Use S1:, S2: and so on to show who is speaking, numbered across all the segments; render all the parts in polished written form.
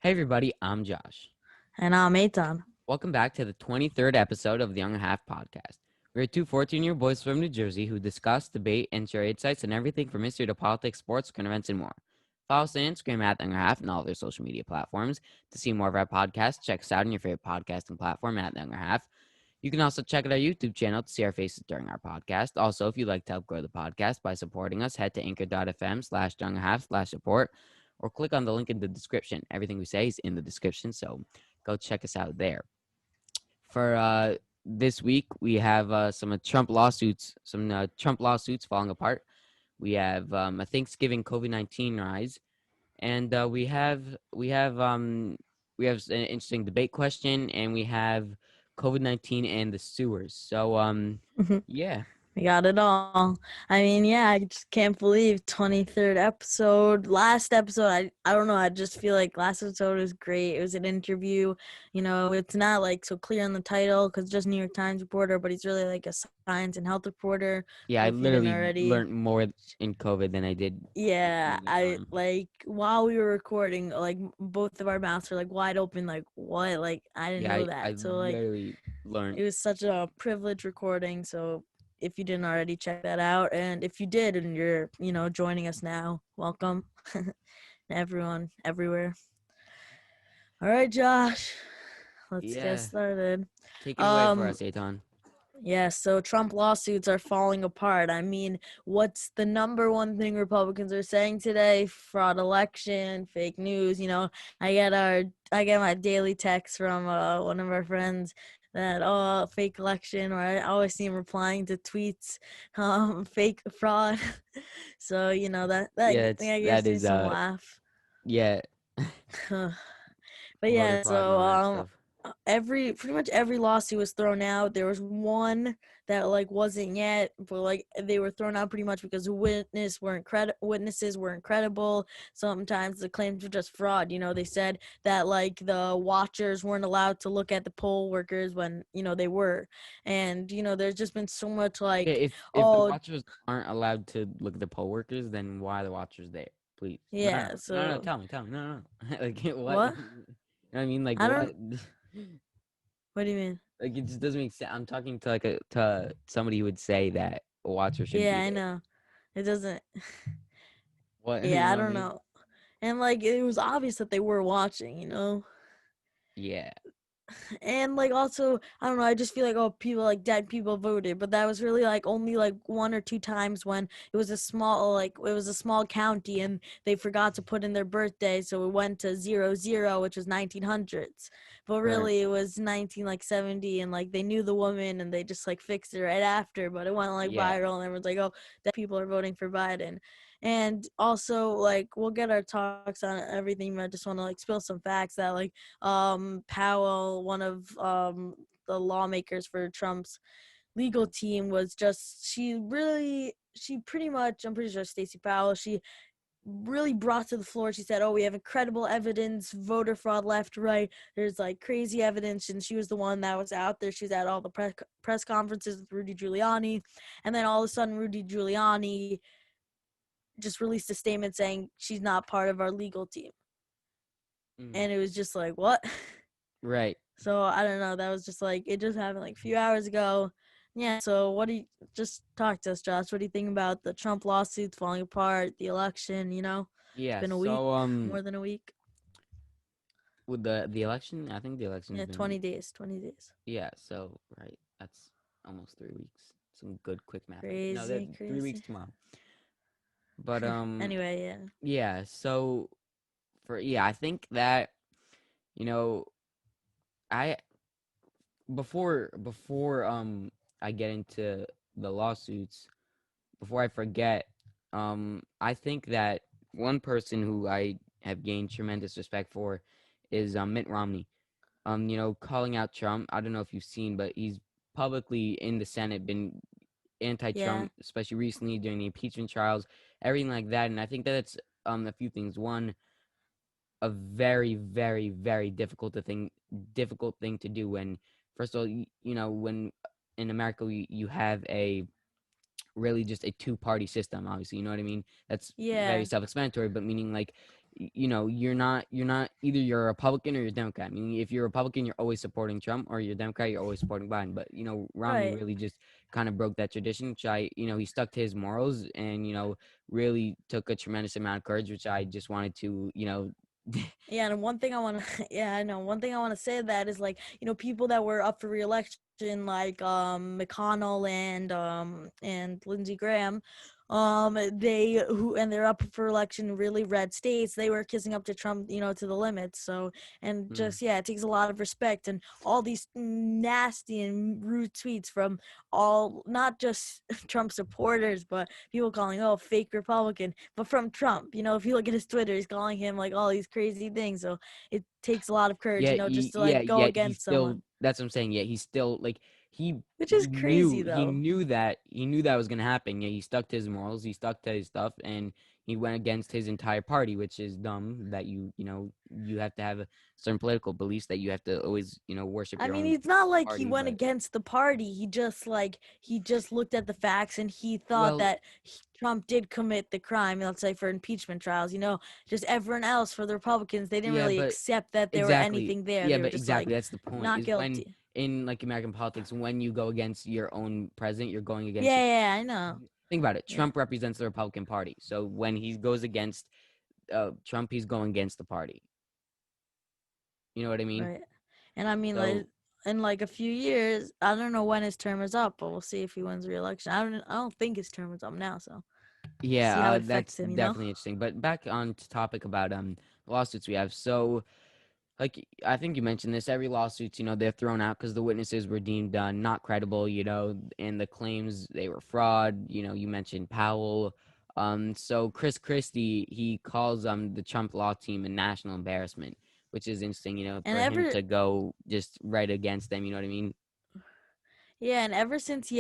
S1: Hey everybody, I'm Josh.
S2: And I'm Eitan.
S1: Welcome back to the 23rd episode of the Young and a Half podcast. We're two 14-year boys from New Jersey who discuss, debate, and share insights on everything from history to politics, sports, current events, and more. Follow us on Instagram at the Young and a Half and all of their social media platforms. To see more of our podcasts, check us out on your favorite podcasting platform at the Young and a Half. You can also check out our YouTube channel to see our faces during our podcast. Also, if you'd like to help grow the podcast by supporting us, head to anchor.fm/youngandahalf/support or click on the link in the description. Everything we say is in the description, so go check us out there. For this week, we have some Trump lawsuits falling apart. We have a Thanksgiving COVID-19 rise, and we have an interesting debate question, and we have COVID-19 and the sewers. So yeah.
S2: We got it all. I mean, yeah, I just can't believe 23rd episode. Last episode, I don't know. I just feel like last episode was great. It was an interview. It's not like so clear on the title because just New York Times reporter, but he's really like a science and health reporter.
S1: Yeah,
S2: So
S1: I
S2: if you didn't
S1: literally
S2: already,
S1: learned more in COVID than I did
S2: yeah,
S1: any
S2: I
S1: time.
S2: like while we were recording, like both of our mouths were like wide open, like what? Like I didn't
S1: Yeah,
S2: know
S1: I
S2: that. So like
S1: literally learned.
S2: it was such a privileged recording. So if you didn't already, check that out. And if you did and you're, joining us now, welcome. Everyone, everywhere. All right, Josh, let's get
S1: Yeah,
S2: started.
S1: take it away for
S2: Um,
S1: us, Eitan.
S2: yeah, so Trump lawsuits are falling apart. I mean, what's the number one thing Republicans are saying today? Fraud election, fake news. I get my daily text from one of our friends that fake election, or I always see him replying to tweets, fake fraud. So
S1: Yeah,
S2: that
S1: that
S2: gives me
S1: is
S2: some laugh.
S1: yeah,
S2: But
S1: voter
S2: yeah,
S1: fraud and
S2: so
S1: all that stuff.
S2: every pretty much every lawsuit was thrown out. There was one that like wasn't yet, but like they were thrown out pretty much because the witnesses weren't credible. Sometimes the claims were just fraud. They said that like the watchers weren't allowed to look at the poll workers when they were, and there's just been so much
S1: Okay,
S2: like,
S1: if the
S2: oh
S1: watchers aren't allowed to look at the poll workers, then why are the watchers there? Please,
S2: yeah,
S1: no,
S2: so
S1: tell me, no. Like what?
S2: what?
S1: You know what I mean? Like
S2: I
S1: what?
S2: don't. What do you mean?
S1: Like it just doesn't make sense. I'm talking to to somebody who would say that a watcher should
S2: Yeah,
S1: be
S2: I
S1: there.
S2: know. It doesn't.
S1: What? You
S2: Yeah, I
S1: know what I
S2: don't
S1: mean?
S2: know. And like it was obvious that they were watching.
S1: Yeah.
S2: And like also, I don't know, I just feel like people like dead people voted, but that was really like only like one or two times when it was a small county and they forgot to put in their birthday, so it went to 00, which was 1900s. But
S1: Right.
S2: really it was 1970, and like they knew the woman and they just like fixed it right after, but it went like
S1: Yeah.
S2: viral and everyone's like, "Oh, dead people are voting for Biden." And also like we'll get our talks on everything, but I just want to like spill some facts that like Powell, one of the lawmakers for Trump's legal team, she pretty much, I'm pretty sure Stacey Powell, she really brought to the floor. She said, "Oh, we have incredible evidence, voter fraud left, right. There's like crazy evidence," and she was the one that was out there. She was at all the press conferences with Rudy Giuliani, and then all of a sudden, Rudy Giuliani just released a statement saying she's not part of our legal team,
S1: Mm.
S2: and it was just like, what?
S1: Right.
S2: So I don't know. That was just like it just happened like a few hours ago. Yeah. So what do you just talk to us, Josh? What do you think about the Trump lawsuits falling apart, the election? It's
S1: Yeah.
S2: been a week,
S1: So
S2: more than a week.
S1: with the election, I think the election's
S2: Yeah,
S1: been
S2: 20 days. 20 days.
S1: yeah. So right, that's almost 3 weeks. Some good quick math. No, that
S2: Crazy,
S1: 3 weeks
S2: crazy.
S1: tomorrow. But
S2: Anyway, yeah.
S1: yeah. So I think that you know I before I get into the lawsuits, before I forget, I think that one person who I have gained tremendous respect for is Mitt Romney. Calling out Trump. I don't know if you've seen, but he's publicly in the Senate been
S2: Yeah.
S1: anti-Trump, especially recently during the impeachment trials, everything like that. And I think that it's a few things. One, a very, very, very difficult thing to do when, first of all, when in America you have really just a two-party system, obviously, you know what I mean? That's very
S2: Yeah,
S1: self-explanatory, but meaning like you're not either you're a Republican or you're a Democrat. Meaning if you're a Republican, you're always supporting Trump, or you're a Democrat, you're always supporting Biden. But Romney
S2: right.
S1: really just kind of broke that tradition, which he stuck to his morals, and really took a tremendous amount of courage, which I just wanted to
S2: Yeah, and one thing I want to, yeah, I know. One thing I want to say that is like, people that were up for reelection, like McConnell and Lindsey Graham, they're up for election in really red states. They were kissing up to Trump, to the limits. So, and
S1: Mm.
S2: just yeah, it takes a lot of respect, and all these nasty and rude tweets from all, not just Trump supporters, but people calling, oh, fake Republican, but from Trump. If you look at his Twitter, he's calling him like all these crazy things. So it takes a lot of courage, just to
S1: Yeah,
S2: like go
S1: yet he's
S2: against
S1: still.
S2: someone,
S1: That's what I'm saying. Yet he's still like he
S2: which is
S1: he
S2: crazy
S1: knew he
S2: though.
S1: knew that he knew that was gonna happen. Yeah, he stuck to his morals. He stuck to his stuff, and he went against his entire party, which is dumb. That you have to have a certain political beliefs that you have to always worship
S2: I
S1: your
S2: mean,
S1: own
S2: it's not like he
S1: party.
S2: went
S1: But
S2: against the party. He just looked at the facts and he thought
S1: well,
S2: that Trump did commit the crime. Let's say for impeachment trials, just everyone else for the Republicans, they didn't
S1: yeah,
S2: really
S1: but
S2: accept that there were
S1: exactly.
S2: anything there.
S1: Yeah,
S2: They were
S1: but
S2: just
S1: exactly
S2: like
S1: that's the point.
S2: not
S1: Is when
S2: guilty.
S1: in like American politics, when you go against your own president, you're going against
S2: Yeah,
S1: your.
S2: yeah, I know.
S1: Think about it.
S2: Yeah,
S1: Trump represents the Republican Party, so when he goes against Trump, he's going against the party. You know what I mean?
S2: right. And I mean, like
S1: So
S2: in like a few years, I don't know when his term is up, but we'll see if he wins re-election. I don't think his term is up now, so see
S1: yeah,
S2: how it affects
S1: that's
S2: him.
S1: definitely interesting. But back on to topic about lawsuits we have. So like I think you mentioned this, every lawsuit, they're thrown out because the witnesses were deemed not credible, and the claims they were fraud. You mentioned Powell. So Chris Christie, he calls the Trump law team a national embarrassment, which is interesting,
S2: And
S1: for him
S2: ever
S1: to go just right against them. You know what I mean?
S2: Yeah, and ever since he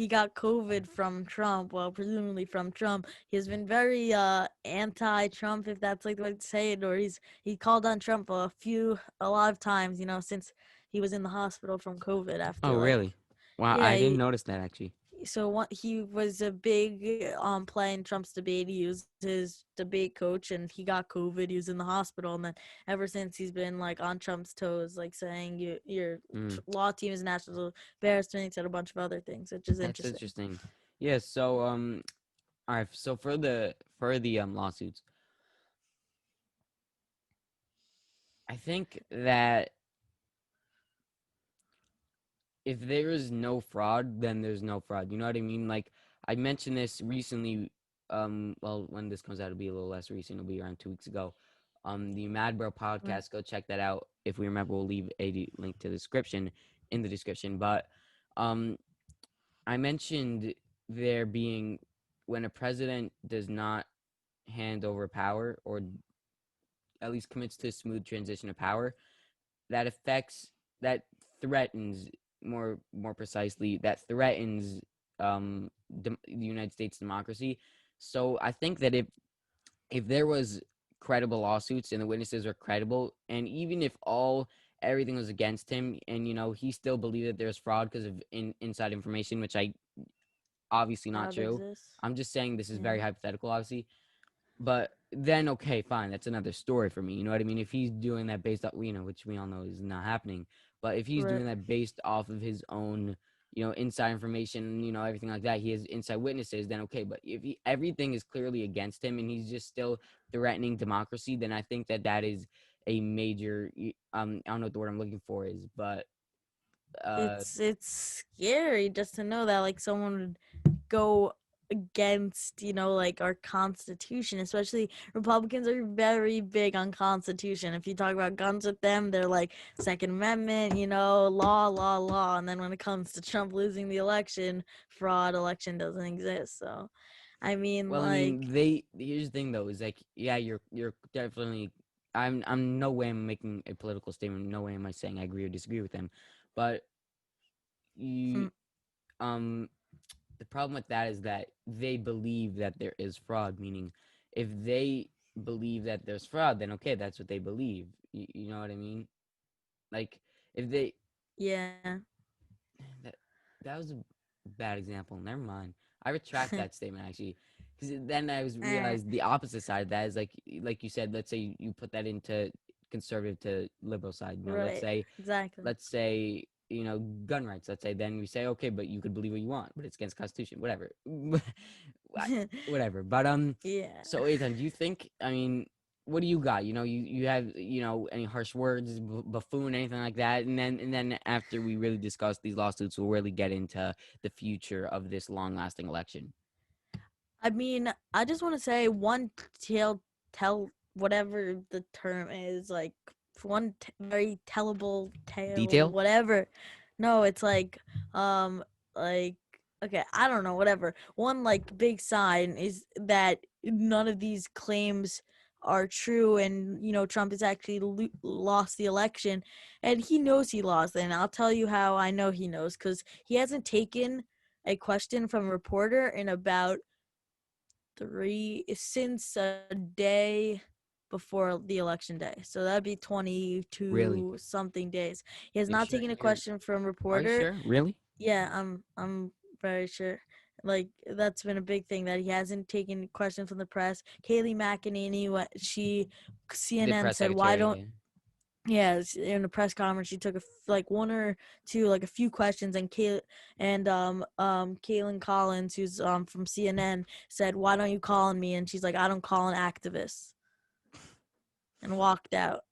S2: got COVID from Trump, well, presumably from Trump, he has been very anti-Trump, if that's like the way to say it, or he called on Trump a lot of times, since he was in the hospital from COVID after
S1: Oh,
S2: like
S1: really? Wow,
S2: yeah,
S1: I didn't notice that actually.
S2: he was a big play in Trump's debate. He used his debate coach, and he got COVID. He was in the hospital, and then ever since he's been like on Trump's toes, like saying your
S1: Mm,
S2: law team is national embarrassment. He said a bunch of other things, which is
S1: that's
S2: interesting.
S1: interesting. Yeah. So all right. So for the lawsuits, I think that if there is no fraud, then there's no fraud. You know what I mean? Like I mentioned this recently. Well, when this comes out, it'll be a little less recent. It'll be around 2 weeks ago. The Mad Bro
S2: Right.
S1: podcast. Go check that out. If we remember, we'll leave a link to the description in the description. But um, I mentioned there being when a president does not hand over power or at least commits to a smooth transition of power, that affects that threatens more precisely that threatens the United States democracy. So I think that if there was credible lawsuits and the witnesses were credible, and even if everything was against him, and he still believed that there's fraud because of inside information, which I obviously not
S2: Doubt
S1: true.
S2: exists.
S1: I'm just saying this is
S2: Yeah.
S1: very hypothetical, obviously. But then okay, fine, that's another story for me. You know what I mean? If he's doing that based off, which we all know is not happening, but if he's
S2: Right.
S1: doing that based off of his own, inside information, everything like that, he has inside witnesses, then okay. But if everything is clearly against him and he's just still threatening democracy, then I think that is a major. I don't know what the word I'm looking for is, but uh,
S2: It's scary just to know that like someone would go against like our constitution. Especially Republicans are very big on constitution. If you talk about guns with them, they're like Second Amendment, law, and then when it comes to Trump losing the election, fraud, election doesn't exist. So I mean,
S1: well, I
S2: like,
S1: mean, they. Here's the thing, though, is like, yeah, you're definitely. I'm no way I'm making a political statement. No way am I saying I agree or disagree with them, but you um the problem with that is that they believe that there is fraud. Meaning, if they believe that there's fraud, then okay, that's what they believe. You know what I mean? Like if they
S2: yeah.
S1: that that was a bad example. Never mind. I retract that statement actually, because then I was
S2: Eh,
S1: realized the opposite side of that is like you said. Let's say you put that into conservative to liberal side.
S2: right, exactly.
S1: let's say gun rights. Let's say then we say okay, but you could believe what you want, but it's against the Constitution. Whatever, whatever. But
S2: Yeah.
S1: so Ethan, do you think? I mean, what do you got? You have any harsh words, buffoon, anything like that, and then after we really discuss these lawsuits, we'll really get into the future of this long-lasting election.
S2: I mean, I just want to say one tell whatever the term is, like one very tellable tale,
S1: Detail,
S2: whatever. No, it's like okay, I don't know, whatever. One like big sign is that none of these claims are true, and Trump has actually lost the election, and he knows he lost. And I'll tell you how I know he knows, because he hasn't taken a question from a reporter in about three since a day before the election day. So that'd be
S1: really?
S2: 22 something days. He has
S1: You
S2: not
S1: sure?
S2: taken a
S1: You're
S2: question from
S1: Are you
S2: reporter.
S1: sure? Really?
S2: Yeah, I'm very sure. Like that's been a big thing that he hasn't taken questions from the press. Kayleigh McEnany, what she
S1: The
S2: CNN
S1: press
S2: said, why
S1: secretary.
S2: don't
S1: Yeah.
S2: yeah, in a press conference, she took like one or two, like a few questions, and Kaylin Collins, who's from CNN, said, "Why don't you call on me?" And she's like, "I don't call on activists," and walked out.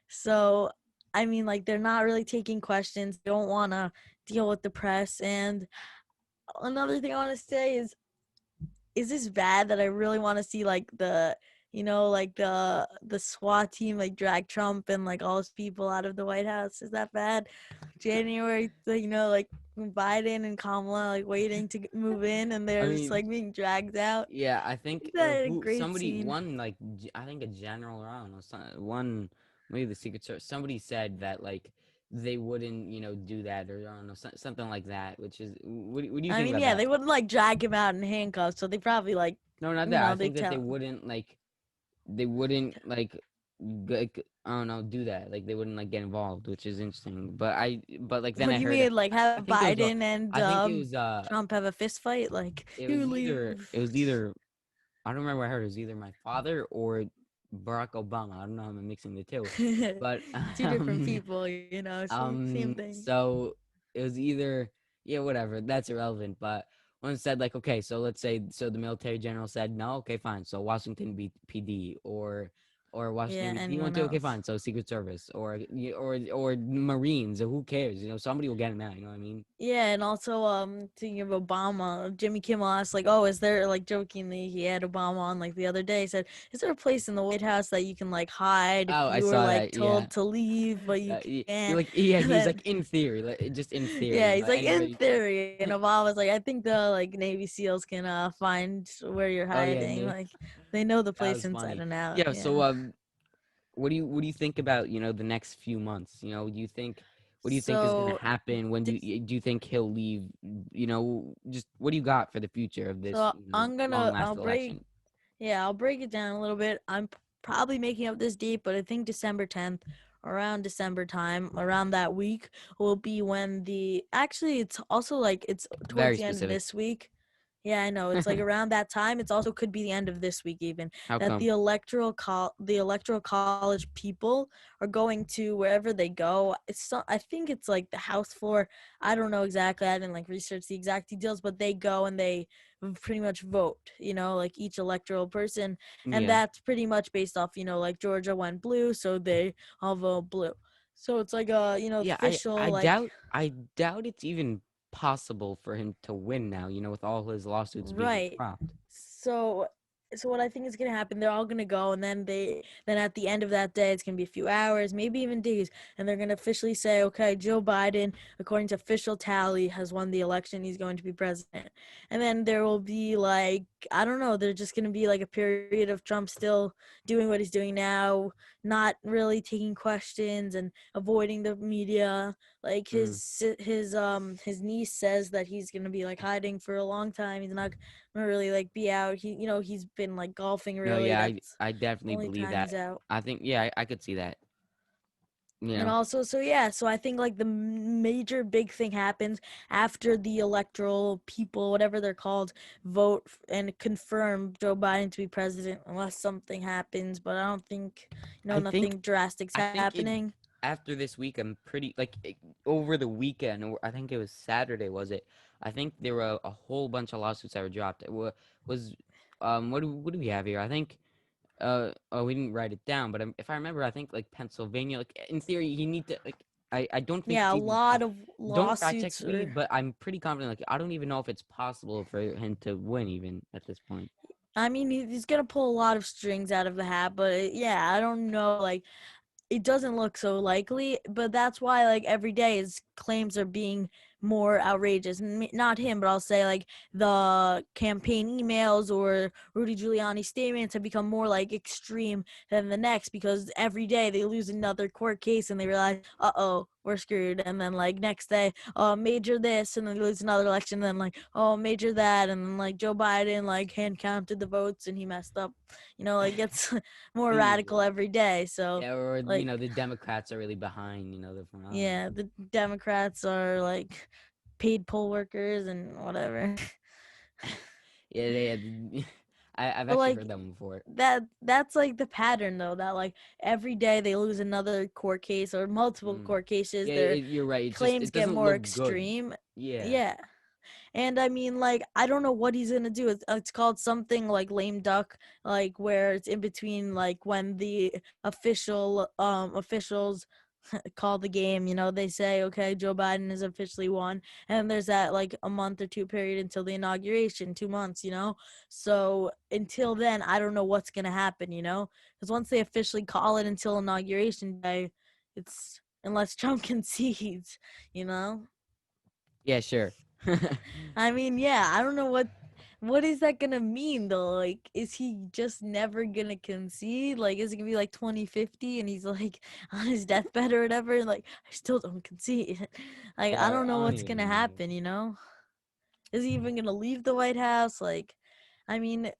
S2: So, I mean, like they're not really taking questions. They don't want to deal with the press. And another thing I want to say is this bad that I really want to see like like the SWAT team like drag Trump and like all his people out of the White House? Is that bad? January, like Biden and Kamala like waiting to move in, and
S1: I
S2: they're just
S1: mean,
S2: like being dragged out.
S1: yeah. I think
S2: Is that a
S1: who
S2: great
S1: somebody
S2: scene?
S1: one like I think a general, or I don't know, one maybe the Secret Service. Somebody said that like they wouldn't do that, or I don't know, something like that. Which is what do you
S2: I
S1: think
S2: mean,
S1: about
S2: yeah,
S1: that?
S2: they wouldn't like drag him out in handcuffs, so they probably like,
S1: No, not that. I
S2: they
S1: think that
S2: tell.
S1: they wouldn't like I don't know, do that. Like they wouldn't like get involved, which is interesting. But like then
S2: What
S1: I
S2: do you
S1: heard,
S2: mean, like
S1: I
S2: have
S1: think it was
S2: Biden and
S1: I think it was
S2: Trump have a fist fight? Like you leave.
S1: it was either I don't remember what I heard. It was either my father or Barack Obama. I don't know. I'm mixing the two, but
S2: Two different people, same thing.
S1: so it was either yeah, whatever. That's irrelevant. But one said like, okay, so let's say so the military general said no, okay, fine. So Washington PD or
S2: Yeah,
S1: Washington PD you want
S2: anyone
S1: to okay,
S2: else.
S1: fine. So Secret Service or Marines or who cares? Somebody will get him out. You know what I mean?
S2: Yeah, and also thinking of Obama, Jimmy Kimmel asked like, "Oh, is there like jokingly he had Obama on like the other day, he said, "Is there a place in the White House that you can like hide if
S1: Oh, I
S2: you were
S1: saw
S2: like
S1: that. Yeah.
S2: told to leave but you
S1: You're
S2: can't?"
S1: like yeah,
S2: And
S1: he's
S2: then
S1: like in theory, like just in theory,
S2: yeah, he's like in
S1: anybody.
S2: theory, and Obama's like, "I think the like Navy SEALs can find where you're
S1: Oh yeah,
S2: hiding.
S1: Nate.
S2: Like they know the
S1: That
S2: place
S1: was
S2: inside
S1: funny.
S2: and out."
S1: Yeah. So
S2: Yeah.
S1: what do you think about the next few months? Do you think what do you think is gonna
S2: So
S1: happen? When do you think he'll leave? Just what do you got for the future of this
S2: so
S1: long
S2: I'll
S1: last
S2: break
S1: election?
S2: Yeah, I'll break it down a little bit. I'm probably making up this date, but I think December 10th, around December time, around that week, will be when actually, it's also like it's towards
S1: Very
S2: the end of
S1: specific.
S2: this week. Yeah, I know. It's like around that time. It's also could be the end of this week even.
S1: How
S2: That
S1: come?
S2: the electoral college people are going to wherever they go. I think it's like the House floor. I don't know exactly. I didn't like research the exact details, but they go and they pretty much vote, like each electoral person. And
S1: Yeah.
S2: that's pretty much based off, like Georgia went blue, so they all vote blue. So it's like a,
S1: Yeah.
S2: official, like,
S1: I doubt it's even possible for him to win now. With all his lawsuits being
S2: right.
S1: dropped.
S2: So what I think is gonna happen, they're all gonna go, and then at the end of that day, it's gonna be a few hours, maybe even days, and they're gonna officially say, okay, Joe Biden, according to official tally, has won the election. He's going to be president. And then there will be like, I don't know, there's just gonna be like a period of Trump still doing what he's doing now, not really taking questions and avoiding the media. Like
S1: Mm.
S2: his niece says that he's gonna be like hiding for a long time. He's not really like be out. He's been like golfing
S1: No,
S2: really.
S1: yeah,
S2: That's
S1: I
S2: the
S1: definitely
S2: only
S1: believe
S2: time
S1: that.
S2: he's out.
S1: I think, yeah, I could see that. You
S2: And
S1: know,
S2: also, so yeah, so I think like the major big thing happens after the electoral people, whatever they're called, vote and confirm Joe Biden to be president, unless something happens. But I don't think,
S1: I think
S2: nothing drastic's
S1: I think it
S2: happening.
S1: after this week, I'm pretty like over the weekend, or I think it was Saturday, was it? I think there were a whole bunch of lawsuits that were dropped. Was what do we have here? I think oh, we didn't write it down, but if I remember, I think like Pennsylvania, like in theory, you need to like I don't think
S2: Yeah,
S1: it's
S2: a
S1: even
S2: lot of
S1: don't fact check
S2: lawsuits
S1: me,
S2: are.
S1: but I'm pretty confident. Like I don't even know if it's possible for him to win even at this point.
S2: I mean, he's gonna pull a lot of strings out of the hat, but yeah, I don't know. Like, it doesn't look so likely, but that's why like every day his claims are being more outrageous. Not him, but I'll say like the campaign emails or Rudy Giuliani statements have become more like extreme than the next, because every day they lose another court case and they realize, uh-oh, we're screwed. And then like next day, oh, major this, and then they lose another election, and then like, oh, major that, and then like Joe Biden like hand counted the votes and he messed up. Like it's more
S1: The
S2: radical
S1: usual.
S2: every day. So
S1: Yeah, or
S2: like,
S1: the Democrats are really behind. The front. I don't know.
S2: yeah, the Democrats are like paid poll workers and whatever.
S1: Yeah, they had. I've
S2: But
S1: actually
S2: like
S1: heard that one before.
S2: that's like the pattern though, that like every day they lose another court case or multiple
S1: Mm.
S2: court cases,
S1: Yeah,
S2: their
S1: you're right.
S2: claims
S1: It
S2: get
S1: doesn't
S2: more
S1: look good.
S2: extreme.
S1: Yeah.
S2: Yeah. And I mean, like, I don't know what he's gonna do. It's called something like lame duck, like where it's in between, like when the officials call the game. They say, okay, Joe Biden is officially won, and there's that like a month or two period until the inauguration, 2 months. So until then, I don't know what's gonna happen. Because once they officially call it until inauguration day, it's unless Trump concedes. You know.
S1: Yeah, sure.
S2: I mean, yeah, I don't know what is that gonna mean though? Like, is he just never gonna concede? Like, is it gonna be like 2050 and he's like on his deathbed or whatever? And like, I still don't concede. Like, I
S1: Yeah,
S2: don't know
S1: I don't
S2: what's gonna
S1: even know.
S2: happen. Is he even gonna leave the White House? Like, I mean,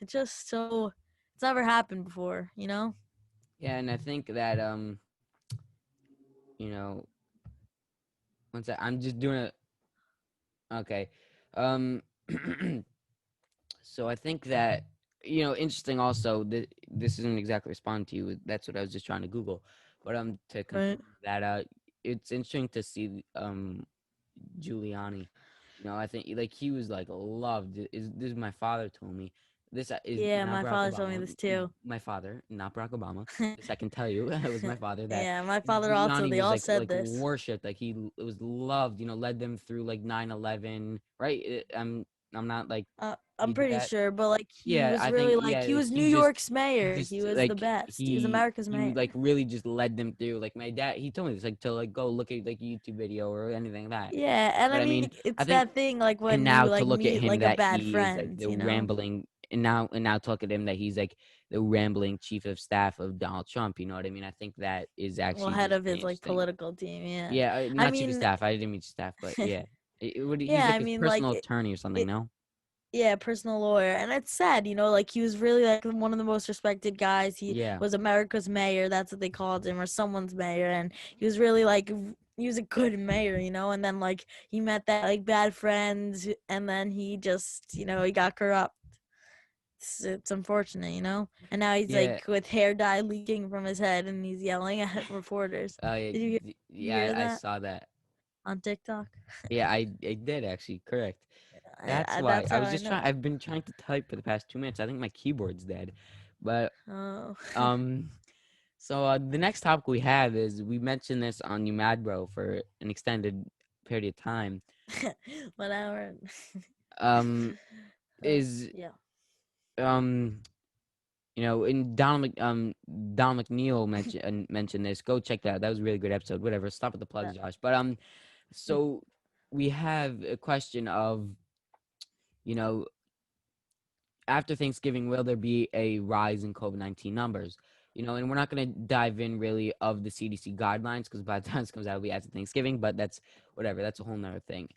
S2: it's just so it's never happened before.
S1: Yeah, and I think that you know, once I'm just doing it. Okay, um, so I think that interesting. Also, this isn't exactly responding to you. That's what I was just trying to Google, but to
S2: Right?
S1: confirm that it's interesting to see Giuliani. I think like he was like loved. This my father told me. This is
S2: Yeah,
S1: not
S2: my
S1: Barack
S2: father told me
S1: Obama.
S2: this too.
S1: My father, not Barack Obama. This I can tell you. It was my father that
S2: Yeah, my father also.
S1: Giuliani
S2: They
S1: was
S2: all
S1: like
S2: said this.
S1: worshipped. Like it was loved. Led them through like 9/11. Right? I'm not like
S2: I'm
S1: he did
S2: pretty
S1: that.
S2: sure, but like he
S1: Yeah,
S2: was
S1: I
S2: really
S1: think
S2: like
S1: yeah,
S2: he
S1: like
S2: was New York's
S1: he
S2: mayor. He
S1: just
S2: was the
S1: like
S2: best. He was America's
S1: he like
S2: mayor.
S1: really just led them through. Like my dad, he told me this like to like go look at like a YouTube video or anything like that.
S2: Yeah, and
S1: But
S2: I
S1: I
S2: mean
S1: mean, I
S2: it's
S1: think
S2: that thing like
S1: and
S2: when
S1: now
S2: you
S1: to
S2: like
S1: look at
S2: meet
S1: him
S2: like a
S1: that
S2: bad
S1: he is like
S2: friend,
S1: the
S2: you know?
S1: rambling and now to look at him that he's like the rambling chief of staff of Donald Trump. You know what I mean? I think that is
S2: Well,
S1: actually
S2: head
S1: just
S2: of
S1: pretty
S2: his like
S1: interesting.
S2: political team, yeah.
S1: Yeah,
S2: I
S1: not chief of
S2: mean,
S1: staff. I didn't mean staff, but yeah, he's
S2: yeah,
S1: like
S2: I
S1: his
S2: mean like
S1: personal attorney or something.
S2: it,
S1: No.
S2: yeah, personal lawyer. And it's sad, like he was really like one of the most respected guys. He
S1: Yeah.
S2: was America's mayor, that's what they called him, or someone's mayor, and he was really like he was a good mayor. And then like he met that like bad friend, and then he just, he got corrupt. It's unfortunate. And now he's
S1: Yeah.
S2: like with hair dye leaking from his head and he's yelling at reporters.
S1: Yeah.
S2: Did you hear
S1: Yeah. I
S2: that
S1: saw that.
S2: on TikTok?
S1: Yeah, I did actually. Correct. That's why
S2: That's
S1: I
S2: how
S1: was
S2: I
S1: just trying.
S2: know.
S1: I've been trying to type for the past 2 minutes. I think my keyboard's dead. But
S2: Oh.
S1: um, so the next topic we have is we mentioned this on You Mad Bro for an extended period of time.
S2: 1 hour.
S1: Um, is
S2: Yeah.
S1: um, and Donald McNeil mentioned this. Go check that out. That was a really good episode. Whatever. Stop with the plugs,
S2: That,
S1: Josh. But
S2: mm,
S1: so we have a question of you know after Thanksgiving, will there be a rise in COVID-19 numbers? And we're not going to dive in really of the CDC guidelines because by the time this comes out, it'll be after Thanksgiving. But that's whatever. That's a whole nother thing.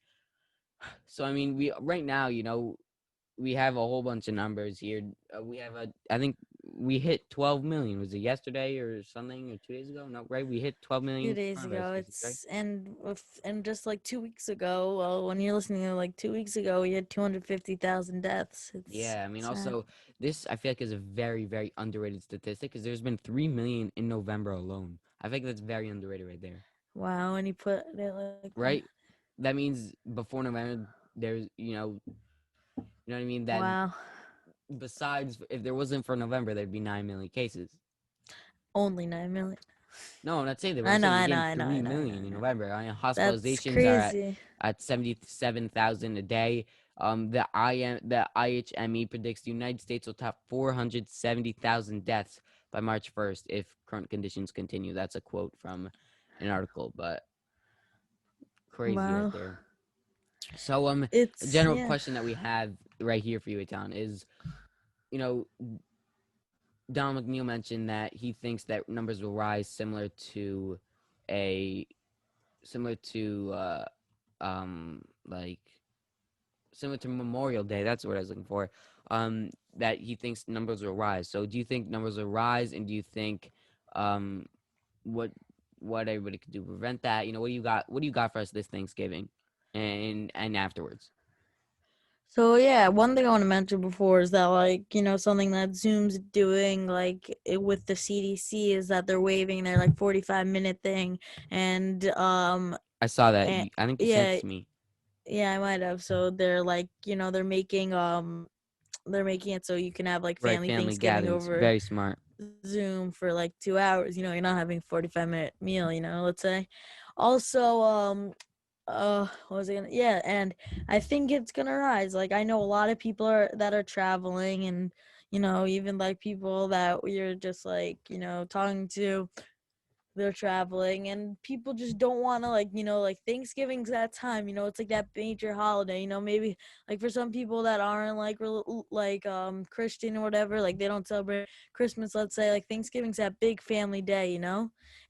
S1: So I mean, we right now, we have a whole bunch of numbers here. We have I think we hit 12 million. Was it yesterday or something or 2 days ago? No, right? We hit 12
S2: 2
S1: million
S2: days
S1: coronavirus
S2: ago.
S1: cases, right?
S2: And just like 2 weeks ago, well, when you're listening to like 2 weeks ago, we had 250,000 deaths. It's
S1: Yeah, I mean,
S2: sad.
S1: also this I feel like is a very, very underrated statistic because there's been 3 million in November alone. I think that's very underrated right there,
S2: Wow, and you put it like that.
S1: right? That means before November, there's you know what I mean. That
S2: Wow,
S1: besides, if there wasn't for November, there'd be 9 million cases.
S2: only 9 million.
S1: No, I'm not saying that. But I'm
S2: I know,
S1: saying you're
S2: I know,
S1: getting
S2: I know,
S1: three
S2: I know, I know,
S1: million
S2: I
S1: in
S2: know.
S1: November. I mean,
S2: That's
S1: hospitalizations are
S2: crazy.
S1: at 77,000 a day. The IHME predicts the United States will top 470,000 deaths by March 1st if current conditions continue. That's a quote from an article, but crazy right
S2: Wow,
S1: there. So a
S2: it's
S1: general
S2: yeah.
S1: question that we have right here for you, Etan, is you know Don McNeil mentioned that he thinks that numbers will rise a similar to like similar to Memorial Day. That's what I was looking for. That he thinks numbers will rise. So do you think numbers will rise, and do you think um what what everybody could do to prevent that? What do you got? What do you got for us this Thanksgiving, and afterwards?
S2: So yeah, one thing I want to mention before is that something that Zoom's doing with the CDC is that they're waiving their 45-minute thing and
S1: I saw that.
S2: and
S1: I think you sent it
S2: yeah,
S1: to me.
S2: yeah, I might have. So they're they're making it so you can have
S1: Right,
S2: family
S1: family
S2: Thanksgiving
S1: gatherings.
S2: over
S1: Very smart.
S2: Zoom for 2 hours. You're not having 45-minute meal, let's say. Also, what was I gonna yeah, and I think it's gonna rise. I know a lot of people that are traveling, and even people that we're just talking to, they're traveling, and people just don't want to Thanksgiving's that time. It's that major holiday. Maybe for some people that aren't Christian or whatever, they don't celebrate Christmas, let's say. Thanksgiving's that big family day.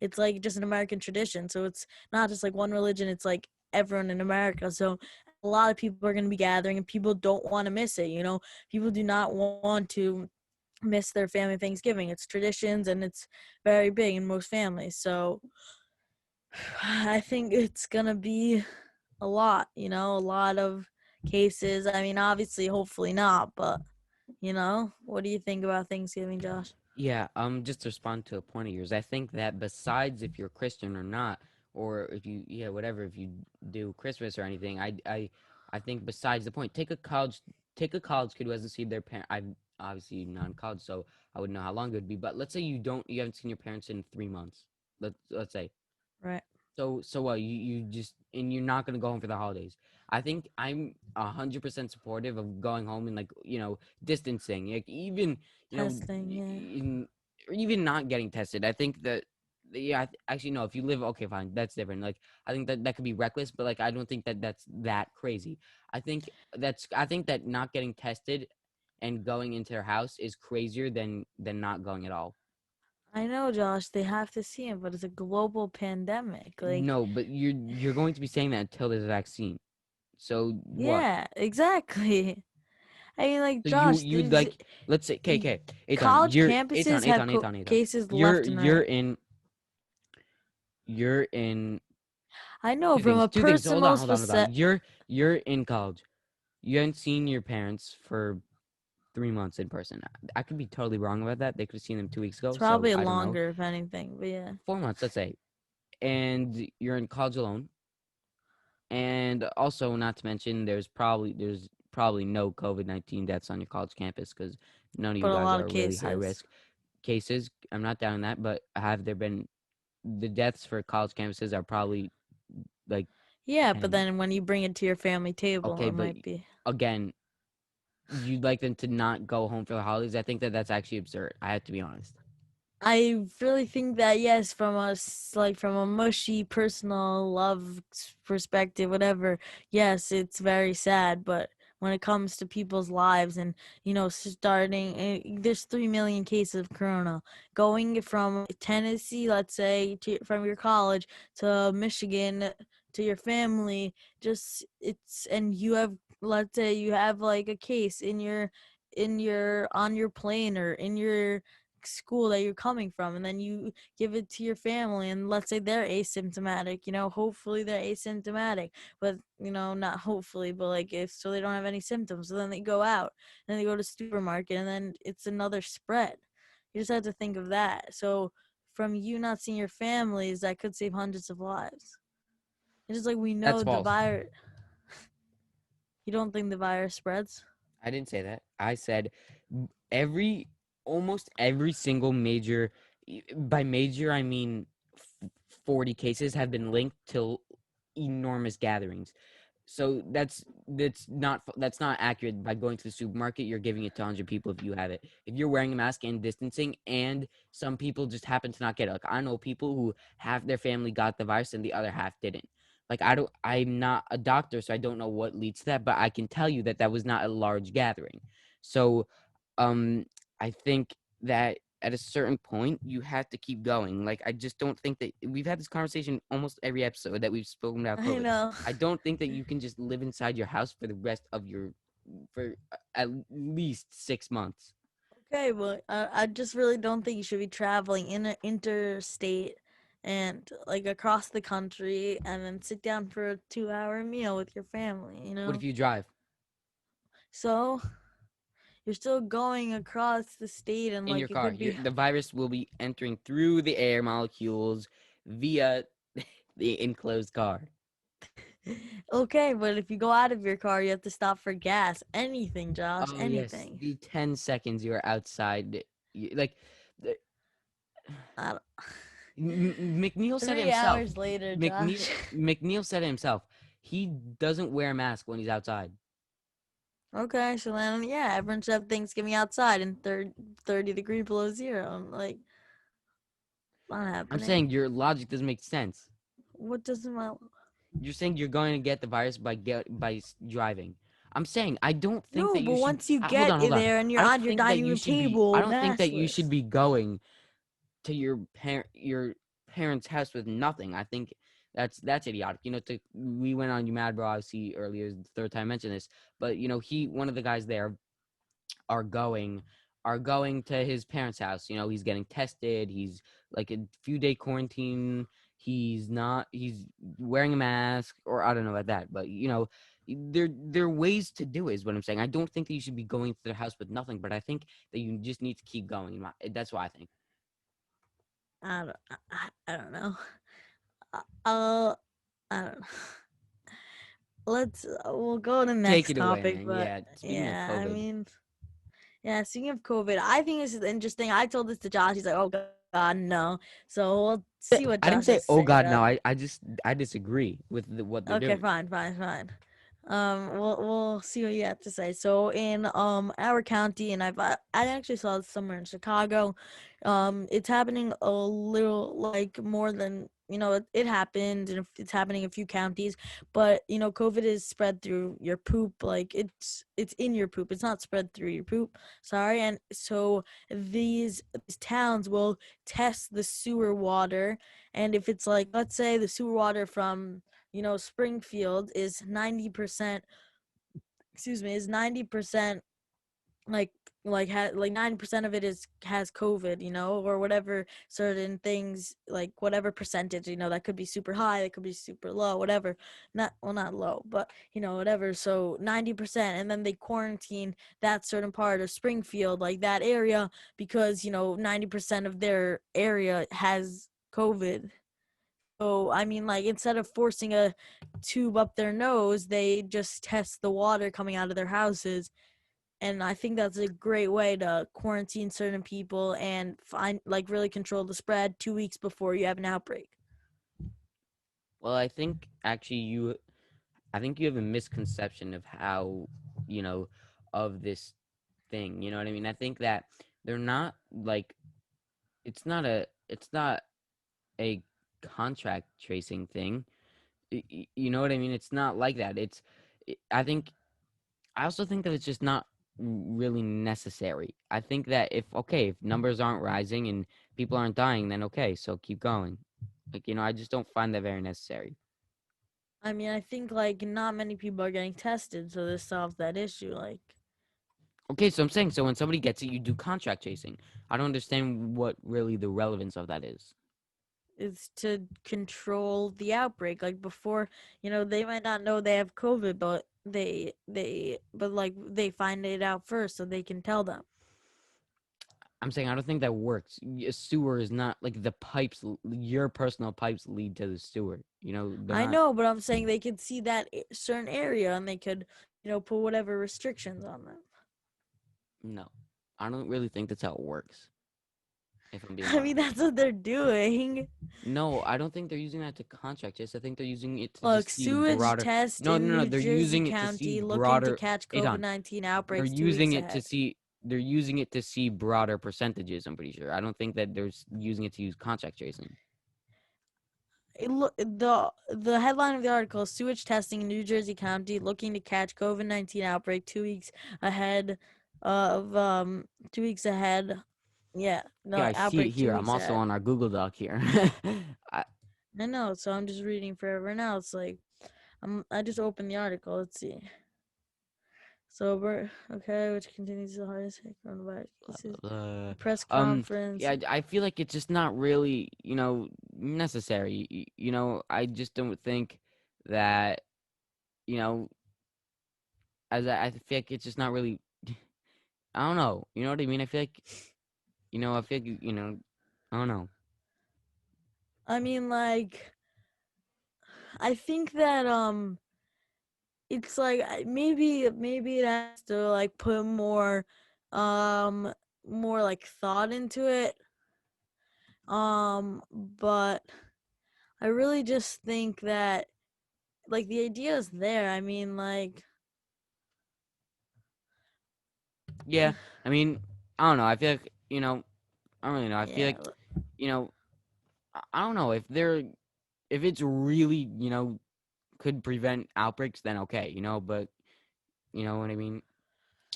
S2: It's just an American tradition, so it's not just one religion. It's everyone in America. So a lot of people are going to be gathering, and people don't want to miss it. People do not want to miss their family Thanksgiving. It's traditions, and it's very big in most families. So I think it's gonna be a lot, a lot of cases. I mean, obviously, hopefully not, but what do you think about Thanksgiving, Josh?
S1: Yeah, just to respond to a point of yours, I think that besides if you're Christian or not, or if you, yeah, whatever, if you do Christmas or anything, I think besides the point, take a college kid who hasn't seen their parent. I'm obviously not in college, so I wouldn't know how long it would be. But let's say you haven't seen your parents in 3 months. Let's say
S2: Right.
S1: so what you just and you're not gonna go home for the holidays. I think I'm 100% supportive of going home and distancing, like even you know
S2: Testing, yeah.
S1: or even not getting tested. I think that yeah, actually no. If you live okay, fine, that's different. Like I think that could be reckless, but I don't think that that's that crazy. I think that not getting tested and going into their house is crazier than not going at all.
S2: I know, Josh. They have to see him, but it's a global pandemic.
S1: No, but you're going to be saying that until there's a vaccine. So what?
S2: Yeah, exactly. I mean,
S1: So
S2: Josh,
S1: you'd
S2: there's
S1: like let's say KK Eitan,
S2: college
S1: you're
S2: campuses have
S1: Eitan.
S2: cases left and right.
S1: You're in
S2: I know from a
S1: two things.
S2: personal
S1: Hold on. You're in college. You haven't seen your parents for 3 months in person. I could be totally wrong about that. They could have seen them 2 weeks
S2: It's
S1: ago, so
S2: probably
S1: I don't know.
S2: longer, if anything, but yeah.
S1: 4 months, let's say, and you're in college alone. And also, not to mention, there's probably no COVID-19 deaths on your college campus because none of you
S2: But a
S1: guys
S2: lot of
S1: are really high
S2: cases.
S1: risk cases. I'm not doubting that, but have there been the deaths for college campuses are probably like
S2: Yeah, but
S1: 10.
S2: then when you bring it to your family table,
S1: Okay,
S2: it
S1: but
S2: might be.
S1: again, you'd like them to not go home for the holidays. I think that that's actually absurd. I have to be honest.
S2: I really think that yes, from a mushy personal love perspective, whatever. Yes, it's very sad, but when it comes to people's lives and there's 3 million cases of corona going from Tennessee, let's say, from your college to Michigan to your family. Just it's and you have let's say you have a case in in your on your plane or in your school that you're coming from, and then you give it to your family, and let's say they're asymptomatic, hopefully they're asymptomatic, but not hopefully, but like if so they don't have any symptoms, so then they go out, then they go to supermarket, and then it's another spread. You just have to think of that. So from you not seeing your families, that could save hundreds of lives. It's just like we
S1: That's
S2: know the
S1: false.
S2: virus. You don't think the virus spreads?
S1: I didn't say that. I said every almost every single major, by major I mean 40 cases have been linked to enormous gatherings. So that's not accurate. By going to the supermarket, you're giving it to 100 people if you have it. If you're wearing a mask and distancing, and some people just happen to not get it. Like I know people who half their family got the virus and the other half didn't. Like I'm not a doctor, so I don't know what leads to that, but I can tell you that that was not a large gathering. So, um, I think that at a certain point you have to keep going. Like I just don't think that we've had this conversation almost every episode that we've spoken about
S2: I
S1: COVID.
S2: know.
S1: I don't think that you can just live inside your house for the rest of your for at least 6 months.
S2: Okay, well, I just really don't think you should be traveling interstate and like across the country and then sit down for a 2-hour meal with your family,
S1: What if you drive
S2: So you're still going across the state, and
S1: in your
S2: like it
S1: car?
S2: could be
S1: The virus will be entering through the air molecules via the enclosed car.
S2: okay, but if you go out of your car, you have to stop for gas. Anything, Josh,
S1: Oh yes,
S2: anything.
S1: the 10 seconds you're outside, like the-
S2: I don't-
S1: McNeil said it
S2: 3 hours
S1: himself.
S2: later, Josh.
S1: McNeil said it himself. He doesn't wear a mask when he's outside.
S2: Okay, so then yeah, everyone should have Thanksgiving outside in 30 degrees below zero. I'm like, not
S1: I'm
S2: happening.
S1: saying your logic doesn't make sense.
S2: What doesn't my
S1: You're saying you're going to get the virus by driving. I'm saying I don't think
S2: No,
S1: that you
S2: but
S1: should.
S2: once you
S1: Hold
S2: get
S1: on, hold on.
S2: there and
S1: I
S2: you're
S1: don't
S2: on your
S1: think that
S2: dining
S1: you
S2: room
S1: should be. I
S2: table,
S1: don't think that you should
S2: maskless.
S1: be going to your parents' house with nothing. I think that's idiotic. We went on You Mad Bro obviously earlier, the third time I mentioned this, but one of the guys there are going are going to his parents' house. He's getting tested. He's like a few-day quarantine. He's wearing a mask, or I don't know about that, but there are ways to do it, is what I'm saying. I don't think that you should be going to their house with nothing, but I think that you just need to keep going. That's what I think.
S2: I don't know. Uh, I don't know. We'll go to the
S1: Take
S2: next
S1: it away,
S2: topic,
S1: man.
S2: but
S1: Yeah. Speaking of
S2: yeah, I
S1: COVID,
S2: mean, yeah, speaking of COVID, I think this is interesting. I told this to Josh. He's like, oh, God, no. So we'll see what
S1: I didn't
S2: Josh has
S1: say,
S2: to
S1: "Oh
S2: say
S1: God, no."
S2: about it.
S1: I disagree with what they're
S2: Okay,
S1: doing.
S2: fine, fine, fine. We'll see what you have to say. So in our county, and I actually saw this somewhere in Chicago. It's happening a little like more than it happened, and it's happening in a few counties. But COVID is spread through your poop. Like it's in your poop. It's not spread through your poop. Sorry, and so these towns will test the sewer water, and if it's like, let's say the sewer water from Springfield is 90%, excuse me, is 90% like 90% of it is has COVID, or whatever certain things, like whatever percentage, that could be super high, that could be super low, whatever. Not low, but whatever. So 90%, and then they quarantine that certain part of Springfield, like that area, because 90% of their area has COVID. So, I mean, like, instead of forcing a tube up their nose, they just test the water coming out of their houses. And I think that's a great way to quarantine certain people and like, really control the spread 2 weeks before you have an outbreak.
S1: Well, I think you have a misconception of how, you know, of this thing. You know what I mean? I think that they're not like it's not a contract tracing thing. You know what I mean? It's not like that. I think I also think that it's just not really necessary. I think that if numbers aren't rising and people aren't dying, then okay, so keep going. Like, I just don't find that very necessary.
S2: I mean, I think, like, not many people are getting tested, so this solves that issue. Like,
S1: Okay, so I'm saying, so when somebody gets it, you do contract tracing. I don't understand what really the relevance of that is.
S2: Is to control the outbreak. Like before, they might not know they have COVID, but they find it out first so they can tell them.
S1: I'm saying I don't think that works. A sewer is not like the pipes. Your personal pipes lead to the sewer. They're
S2: I
S1: not.
S2: know, but I'm saying they could see that certain area and they could, put whatever restrictions on them.
S1: No, I don't really think that's how it works. If I'm being
S2: I mean,
S1: honest.
S2: that's what they're doing.
S1: No, I don't think they're using that to contract this. I think they're using it to
S2: Look,
S1: just see
S2: sewage
S1: broader.
S2: test
S1: No,
S2: in
S1: no, no.
S2: New
S1: They're
S2: Jersey
S1: using it to see
S2: County looking to
S1: broader.
S2: catch
S1: Adon,
S2: COVID-19
S1: they're
S2: outbreaks 2 weeks
S1: using it to
S2: ahead.
S1: see. They're using it to see broader percentages. I'm pretty sure. I don't think that using it to use contract tracing.
S2: The headline of the article is sewage testing in New Jersey County looking to catch COVID-19 outbreak 2 weeks ahead of 2 weeks ahead. Yeah,
S1: Yeah,
S2: no,
S1: I see it
S2: outbreak
S1: here.
S2: two
S1: I'm
S2: weeks
S1: also
S2: ahead.
S1: on our Google Doc here. I,
S2: I know, so I'm just reading forever now. It's like I just opened the article. Let's see. So we're okay, which continues the hardest hit coronavirus cases.
S1: uh,
S2: A press
S1: um,
S2: conference.
S1: yeah, I feel like it's just not really, necessary. I just don't think that, you know, I feel like it's just not really. I don't know. You know what I mean? I feel like, I feel like, I don't know.
S2: I mean, like, I think that it's like maybe it has to like put um more like thought into it. But I really just think that like the idea is there. I mean, like,
S1: Yeah, I mean, I don't know. I feel like, I don't really know. I feel
S2: yeah.
S1: like, you know, I don't know if it's really, could prevent outbreaks, then okay, but you know what I mean?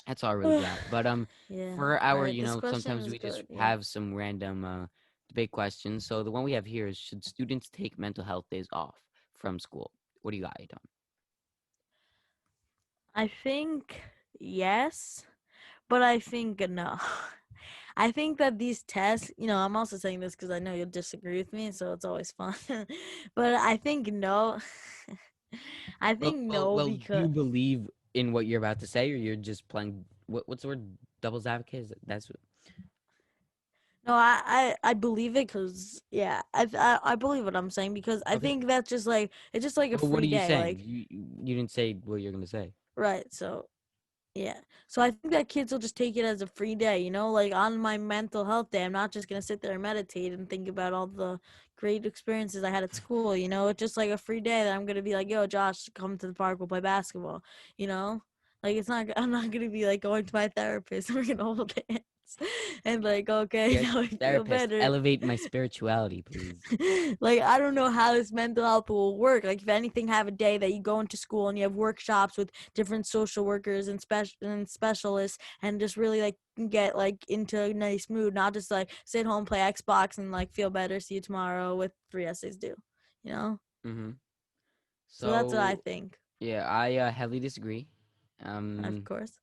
S1: That's all I really got. But
S2: Yeah.
S1: for
S2: All
S1: our,
S2: right, this question
S1: sometimes
S2: is
S1: we just
S2: good. Yeah.
S1: have some random debate questions. So the one we have here is, should students take mental health days off from school? What do you got, Aidan?
S2: I think yes, but I think no. I think that these tests, I'm also saying this because I know you'll disagree with me, so it's always fun. But I think no. I
S1: Well,
S2: think
S1: well,
S2: no
S1: well, do
S2: because
S1: you believe in what you're about to say, or you're just playing what's the word? Devil's advocate? That's
S2: no, I believe it because yeah, I believe what I'm saying because I
S1: okay.
S2: think that's just like it's just like a
S1: Well, what
S2: free
S1: are you
S2: day,
S1: saying?
S2: like
S1: You didn't say what you're gonna say.
S2: right. So yeah. So I think that kids will just take it as a free day, like on my mental health day. I'm not just gonna sit there and meditate and think about all the great experiences I had at school, It's just like a free day that I'm gonna be like, yo, Josh, come to the park, we'll play basketball, you know? Like it's not I'm not gonna be like going to my therapist and we're gonna hold hands and like, okay,
S1: Yes,
S2: now I feel
S1: therapist,
S2: better.
S1: elevate my spirituality, please.
S2: Like I don't know how this mental health will work. Like if anything, have a day that you go into school and you have workshops with different social workers and specialists, and just really like get like into a nice mood, not just like sit home, play Xbox, and like feel better. See you tomorrow with 3 essays due. You know.
S1: Mm-hmm.
S2: So that's what I
S1: So
S2: think.
S1: yeah, I heavily disagree.
S2: Of
S1: Um,
S2: course.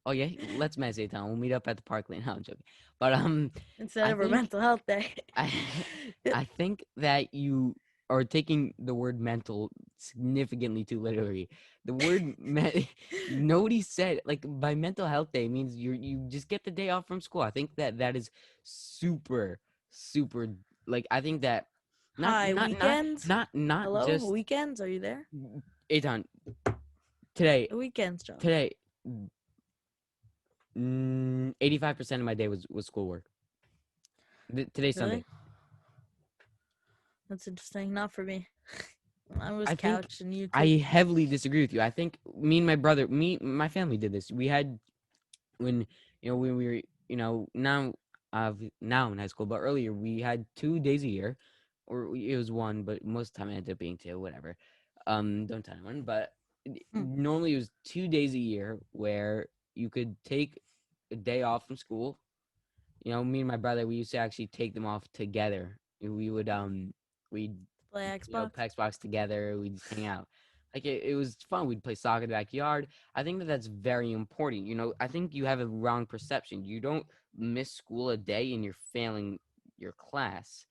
S1: oh yeah, let's meditate time. We'll meet up at the park lane. No, I'm joking. But
S2: Instead
S1: I
S2: of a
S1: think
S2: mental health day.
S1: I I think that you are taking the word mental significantly too literally. The word nobody said like by mental health day means you just get the day off from school. I think that is super super like I think that not
S2: Hi,
S1: not not
S2: weekends.
S1: not
S2: Hello,
S1: just
S2: weekends. Are you there?
S1: Eitan today
S2: The weekends, Josh.
S1: today 85% of my day was schoolwork. Today's Sunday.
S2: Really? That's interesting. Not for me. I was
S1: I think
S2: couch and
S1: I
S2: YouTube.
S1: heavily disagree with you. I think me and my brother, my family did this. We had when when we were now now in high school, but earlier we had 2 days a year, or it was one, but most of the time it ended up being two. Whatever. Don't tell anyone. But
S2: Hmm.
S1: normally it was 2 days a year where you could take a day off from school. Me and my brother, we used to actually take them off together. We would we'd
S2: Play Xbox.
S1: play Xbox together. We just hang out. Like it was fun. We'd play soccer in the backyard. I think that that's very important. I think you have a wrong perception. You don't miss school a day and you're failing your class.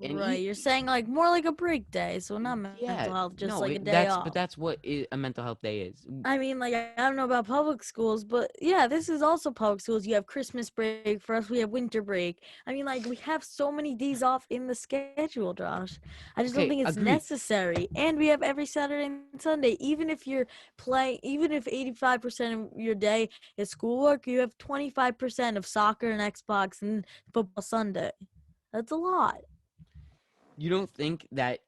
S1: And
S2: Right. You're saying like more like a break day, so not
S1: yeah,
S2: mental health, just
S1: no,
S2: like a day
S1: but
S2: off.
S1: that's what a mental health day is.
S2: I mean, like, I don't know about public schools, but yeah, this is also public schools. You have Christmas break. For us, we have winter break. I mean, like, we have so many days off in the schedule, Josh. I just don't
S1: Okay,
S2: think it's
S1: agreed.
S2: necessary. And we have every Saturday and Sunday. Even if 85% of your day is schoolwork, you have 25% of soccer and Xbox and football Sunday. That's a lot.
S1: You don't think that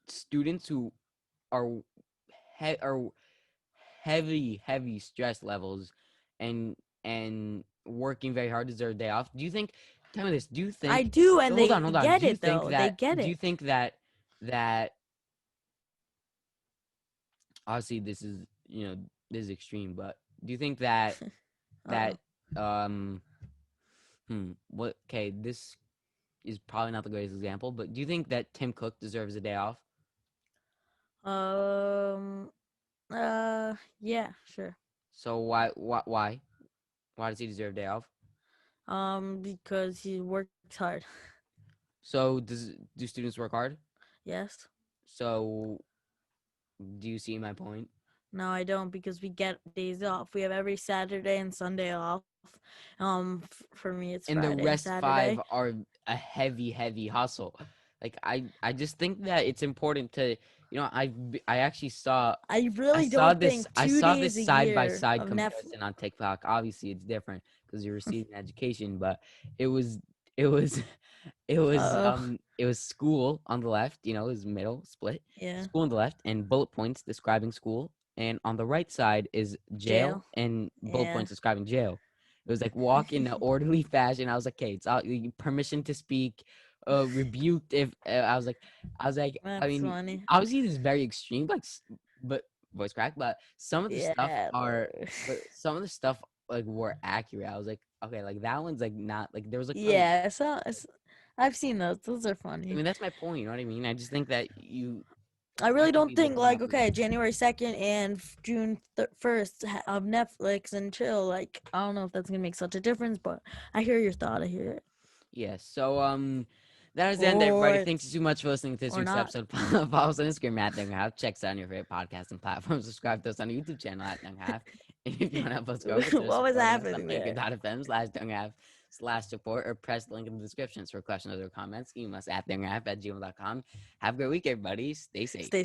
S1: students who are are heavy stress levels and working very hard deserve a day off? Do you think? Tell me this. Do you
S2: I
S1: think?
S2: do, and
S1: Hold on,
S2: they
S1: hold on.
S2: get it, though. They get
S1: Do you
S2: it.
S1: think that that obviously this is extreme, but do you think that that
S2: Uh
S1: um what okay this is probably not the greatest example, but do you think that Tim Cook deserves a day off?
S2: oh. Yeah, sure.
S1: So why does he deserve a day off?
S2: Because he works hard.
S1: So do students work hard?
S2: Yes.
S1: So do you see my point?
S2: No, I don't because we get days off. We have every Saturday and Sunday off. For me, it's
S1: And the
S2: Friday and
S1: rest
S2: Saturday.
S1: five are a heavy hustle. Like I just think that it's important to I actually
S2: I really don't think
S1: I
S2: two
S1: saw
S2: days
S1: this
S2: a
S1: side by
S2: year
S1: side
S2: of Netflix.
S1: comparison on TikTok. Obviously, it's different because you're receiving education, but it was it was it was school on the left, it was middle split.
S2: Yeah.
S1: School on the left and bullet points describing school, and on the right side is jail
S2: Jail.
S1: and bullet
S2: Yeah.
S1: points describing jail. It was like walk in an orderly fashion. I was like, okay, it's all permission to speak, rebuked if I was like, I
S2: That's
S1: mean,
S2: funny.
S1: obviously this is very extreme, but voice crack, but some of the stuff
S2: Yeah.
S1: but some of the stuff like were accurate. I was like, okay, like that one's like not like there was like some.
S2: Yeah. I've seen those. Those are
S1: I
S2: funny.
S1: mean, that's my point. You know what I mean? I just think that
S2: I
S1: you
S2: really
S1: should
S2: don't
S1: be
S2: think
S1: looking
S2: like
S1: out for
S2: okay, January 2nd and June 1st of Netflix and chill. Like I don't know if that's gonna make such a difference, but I hear your thought. I hear it.
S1: yeah. So that is the end, everybody.
S2: Or
S1: Thank you so much for listening to this
S2: or
S1: week's
S2: not.
S1: episode. Follow us on Instagram at Young Half. Check us out on your favorite podcasting platform. Subscribe to us on our YouTube channel at Young Half. And if you want to help us grow, consider
S2: What was
S1: supporting us on
S2: happening there?
S1: anchor.fm/Young Half/support or press the link in the description for questions or comments. Email us at younghalf@gmail.com. Have a great week, everybody. Stay safe.
S2: Stay